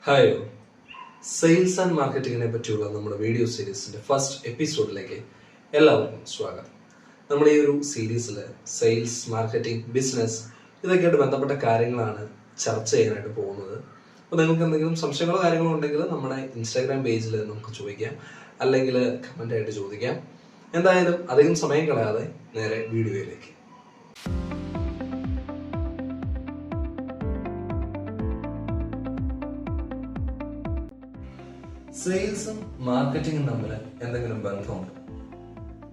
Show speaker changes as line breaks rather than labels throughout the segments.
Hi, sales and മാർക്കറ്റിങ്ങിനെ പറ്റിയുള്ള നമ്മുടെ video സീരീസിന്റെ ഫസ്റ്റ് എപ്പിസോഡിലേക്ക് എല്ലാവർക്കും സ്വാഗതം. നമ്മൾ ഈ ഒരു സീരീസിൽ സെയിൽസ്, മാർക്കറ്റിംഗ്, ബിസിനസ് ഇതൊക്കെയായിട്ട് ബന്ധപ്പെട്ട കാര്യങ്ങളാണ് ചർച്ച ചെയ്യാനായിട്ട് പോകുന്നത്. അപ്പോൾ നിങ്ങൾക്ക് എന്തെങ്കിലും സംശയങ്ങളോ കാര്യങ്ങളോ ഉണ്ടെങ്കിൽ നമ്മുടെ ഇൻസ്റ്റാഗ്രാം പേജിൽ നമുക്ക് ചോദിക്കാം, അല്ലെങ്കിൽ കമൻ്റ് ആയിട്ട് ചോദിക്കാം. എന്തായാലും അധികം സമയം കളയാതെ നേരെ വീഡിയോയിലേക്ക്. സെയിൽസും മാർക്കറ്റിംഗും തമ്മിൽ എന്തെങ്കിലും ബന്ധമുണ്ട്?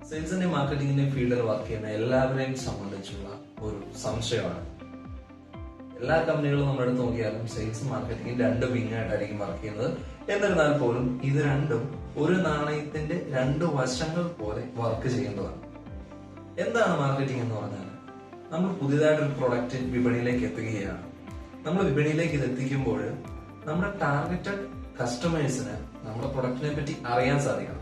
സെയിൽസിന്റെ മാർക്കറ്റിംഗിന്റെ ഫീൽഡിൽ വർക്ക് ചെയ്യുന്ന എല്ലാവരെയും സംബന്ധിച്ചുള്ള ഒരു സംശയമാണ്. എല്ലാ കമ്പനികളും നമ്മൾ എടുത്ത് നോക്കിയാലും സെയിൽസും മാർക്കറ്റിംഗും രണ്ട് വിങ്ങായിട്ടായിരിക്കും വർക്ക് ചെയ്യുന്നത്. എന്നിരുന്നാൽ പോലും ഇത് രണ്ടും ഒരു നാണയത്തിന്റെ രണ്ട് വശങ്ങൾ പോലെ വർക്ക് ചെയ്യേണ്ടതാണ്. എന്താണ് മാർക്കറ്റിംഗ് എന്ന് പറഞ്ഞാൽ, നമ്മൾ പുതിയതായിട്ടൊരു പ്രൊഡക്റ്റ് വിപണിയിലേക്ക് എത്തുകയാണ്. നമ്മൾ വിപണിയിലേക്ക് ഇത് എത്തിക്കുമ്പോൾ നമ്മുടെ ടാർഗറ്റഡ് കസ്റ്റമേഴ്സിന് നമ്മുടെ പ്രൊഡക്റ്റിനെ പറ്റി അറിയാൻ സാധിക്കണം.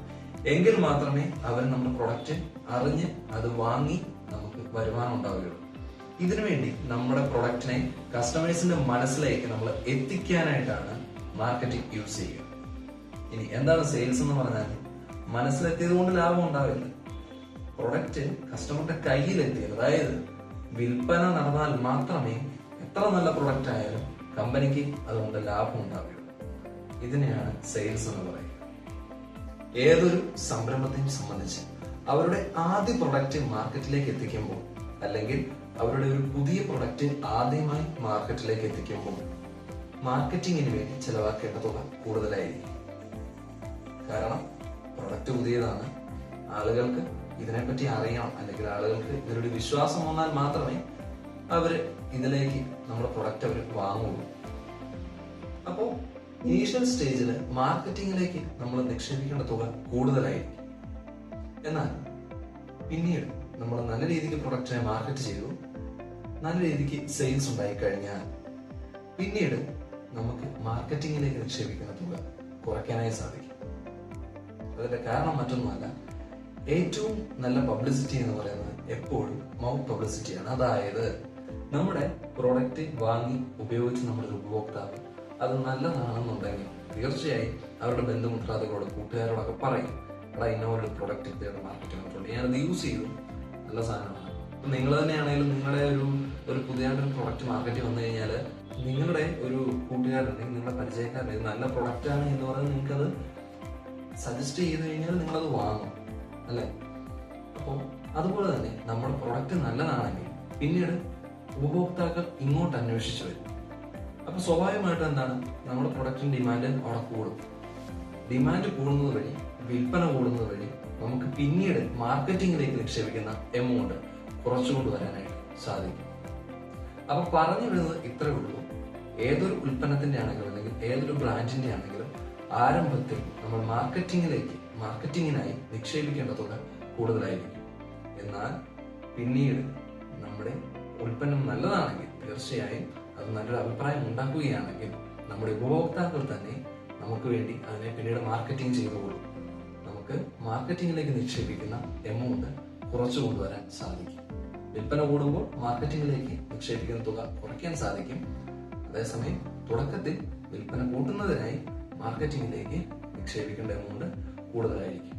എങ്കിൽ മാത്രമേ അവർ നമ്മുടെ പ്രൊഡക്റ്റ് അറിഞ്ഞ് അത് വാങ്ങി നമുക്ക് വരുമാനം ഉണ്ടാവുകയുള്ളൂ. ഇതിനുവേണ്ടി നമ്മുടെ പ്രൊഡക്റ്റിനെ കസ്റ്റമേഴ്സിന്റെ മനസ്സിലേക്ക് നമ്മൾ എത്തിക്കാനായിട്ടാണ് മാർക്കറ്റിംഗ് യൂസ് ചെയ്യുക. ഇനി എന്താണ് സെയിൽസ് എന്ന് പറഞ്ഞാൽ, മനസ്സിലെത്തിയത് കൊണ്ട് ലാഭം ഉണ്ടാവില്ല. പ്രൊഡക്റ്റ് കസ്റ്റമറുടെ കയ്യിലെത്തിയത്, അതായത് വിൽപ്പന നടന്നാൽ മാത്രമേ എത്ര നല്ല പ്രൊഡക്റ്റ് ആയാലും കമ്പനിക്ക് അതുകൊണ്ട് ലാഭം ഉണ്ടാവുകയുള്ളൂ. ഇതിനെയാണ് സെയിൽസ് എന്ന് പറയുക. ഏതൊരു സംരംഭത്തെയും സംബന്ധിച്ച് അവരുടെ ആദ്യ പ്രൊഡക്റ്റ് മാർക്കറ്റിലേക്ക് എത്തിക്കുമ്പോൾ, അല്ലെങ്കിൽ അവരുടെ ഒരു പുതിയ പ്രൊഡക്റ്റ് ആദ്യമായി മാർക്കറ്റിലേക്ക് എത്തിക്കുമ്പോൾ മാർക്കറ്റിങ്ങിന് വേണ്ടി ചെലവാക്കേണ്ട തുക കൂടുതലായിരിക്കും. കാരണം പ്രൊഡക്റ്റ് പുതിയതാണ്, ആളുകൾക്ക് ഇതിനെപ്പറ്റി അറിയണം, അല്ലെങ്കിൽ ആളുകൾക്ക് ഇതിലൊരു വിശ്വാസം വന്നാൽ മാത്രമേ അവര് ഇതിലേക്ക് നമ്മുടെ പ്രൊഡക്റ്റ് അവർ വാങ്ങുള്ളൂ. അപ്പോൾ ഇനീഷ്യൽ സ്റ്റേജിൽ മാർക്കറ്റിംഗിലേക്ക് നമ്മൾ നിക്ഷേപിക്കേണ്ട തുക കൂടുതലായിരിക്കും. എന്നാൽ പിന്നീട് നമ്മൾ നല്ല രീതിക്ക് പ്രൊഡക്റ്റിനെ മാർക്കറ്റ് ചെയ്തു, നല്ല രീതിക്ക് സെയിൽസ് ഉണ്ടായി കഴിഞ്ഞാൽ പിന്നീട് നമുക്ക് മാർക്കറ്റിംഗിലേക്ക് നിക്ഷേപിക്കുന്ന തുക കുറയ്ക്കാനായി സാധിക്കും. അതിന്റെ കാരണം മറ്റൊന്നുമല്ല, ഏറ്റവും നല്ല പബ്ലിസിറ്റി എന്ന് പറയുന്നത് എപ്പോഴും മൗത്ത് പബ്ലിസിറ്റിയാണ്. അതായത് നമ്മുടെ പ്രൊഡക്റ്റ് വാങ്ങി ഉപയോഗിച്ച് നമ്മുടെ ഉപഭോക്താവ് അത് നല്ലതാണെന്നുണ്ടെങ്കിൽ തീർച്ചയായും അവരുടെ ബന്ധുമിത്രാദികളോട്, കൂട്ടുകാരോടൊക്കെ പറയും, എടാ ഇന്ന ഒരു പ്രൊഡക്റ്റ് ഇപ്പോഴത്തെ മാർക്കറ്റിൽ വന്നിട്ടുണ്ട്, ഞാനത് യൂസ് ചെയ്തു, നല്ല സാധനമാണ്. അപ്പൊ നിങ്ങൾ തന്നെയാണെങ്കിലും നിങ്ങളുടെ ഒരു പുതിയതായിട്ടൊരു പ്രൊഡക്റ്റ് മാർക്കറ്റിൽ വന്നു കഴിഞ്ഞാൽ നിങ്ങളുടെ ഒരു കൂട്ടുകാരുണ്ടെങ്കിൽ, നിങ്ങളുടെ പരിചയക്കാരുണ്ടെങ്കിൽ നല്ല പ്രൊഡക്റ്റ് ആണ് എന്ന് പറഞ്ഞ് നിങ്ങൾക്കത് സജസ്റ്റ് ചെയ്ത് കഴിഞ്ഞാൽ നിങ്ങളത് വാങ്ങും, അല്ലേ? അപ്പോൾ അതുപോലെ തന്നെ നമ്മുടെ പ്രൊഡക്റ്റ് നല്ലതാണെങ്കിൽ പിന്നീട് ഉപഭോക്താക്കൾ ഇങ്ങോട്ട് അന്വേഷിച്ചു വരും. അപ്പൊ സ്വാഭാവികമായിട്ടും എന്താണ്, നമ്മുടെ പ്രൊഡക്റ്റിന്റെ ഡിമാൻഡ് അവിടെ കൂടും. ഡിമാൻഡ് കൂടുന്നത് വഴി, വിൽപ്പന കൂടുന്നത് വഴി നമുക്ക് പിന്നീട് മാർക്കറ്റിംഗിലേക്ക് നിക്ഷേപിക്കുന്ന എമൗണ്ട് കുറച്ചുകൊണ്ട് വരാനായിട്ട് സാധിക്കും. അപ്പൊ പറഞ്ഞു വരുന്നത് ഇത്രേ ഉള്ളൂ. ഏതൊരു ഉൽപ്പന്നത്തിന്റെ ആണെങ്കിലും, അല്ലെങ്കിൽ ഏതൊരു ബ്രാൻഡിന്റെ ആണെങ്കിലും ആരംഭത്തിൽ നമ്മൾ മാർക്കറ്റിങ്ങിനായി നിക്ഷേപിക്കേണ്ട തുക കൂടുതലായിരിക്കും. എന്നാൽ പിന്നീട് നമ്മുടെ ഉൽപ്പന്നം നല്ലതാണെങ്കിൽ, തീർച്ചയായും അത് നല്ലൊരു അഭിപ്രായം ഉണ്ടാക്കുകയാണെങ്കിൽ നമ്മുടെ ഉപഭോക്താക്കൾ തന്നെ നമുക്ക് വേണ്ടി അതിനെ പിന്നീട് മാർക്കറ്റിംഗ് ചെയ്തുകൊള്ളും. നമുക്ക് മാർക്കറ്റിംഗിലേക്ക് നിക്ഷേപിക്കുന്ന എമൗണ്ട് കുറച്ചു കൊണ്ടുവരാൻ സാധിക്കും. വിൽപ്പന കൂടുമ്പോൾ മാർക്കറ്റിംഗിലേക്ക് നിക്ഷേപിക്കുന്ന തുക കുറയ്ക്കാൻ സാധിക്കും. അതേസമയം തുടക്കത്തിൽ വിൽപ്പന കൂട്ടുന്നതിനായി മാർക്കറ്റിംഗിലേക്ക് നിക്ഷേപിക്കേണ്ട എമൗണ്ട് കൂടുതലായിരിക്കും.